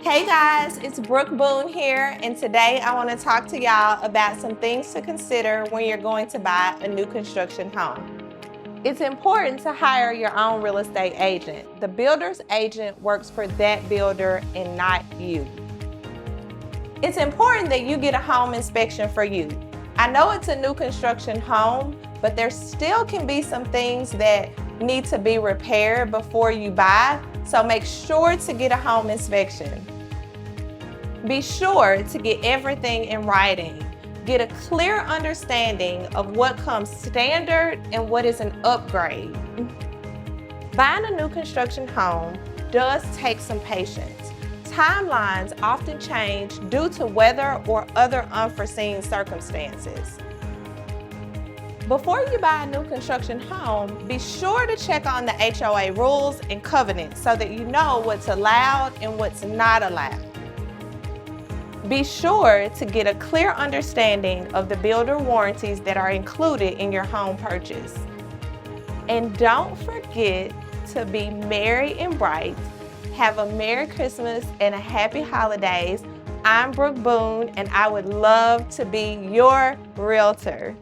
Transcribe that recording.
Hey guys, it's Brooke Boone here, and today I want to talk to y'all about some things to consider when you're going to buy a new construction home. It's important to hire your own real estate agent. The builder's agent works for that builder and not you. It's important that you get a home inspection for you. I know it's a new construction home, but there still can be some things that need to be repaired before you buy, so make sure to get a home inspection. Be sure to get everything in writing. Get a clear understanding of what comes standard and what is an upgrade. Buying a new construction home does take some patience. Timelines often change due to weather or other unforeseen circumstances. Before you buy a new construction home, be sure to check on the HOA rules and covenants so that you know what's allowed and what's not allowed. Be sure to get a clear understanding of the builder warranties that are included in your home purchase. And don't forget to be merry and bright. Have a Merry Christmas and a Happy Holidays. I'm Brooke Boone, and I would love to be your realtor.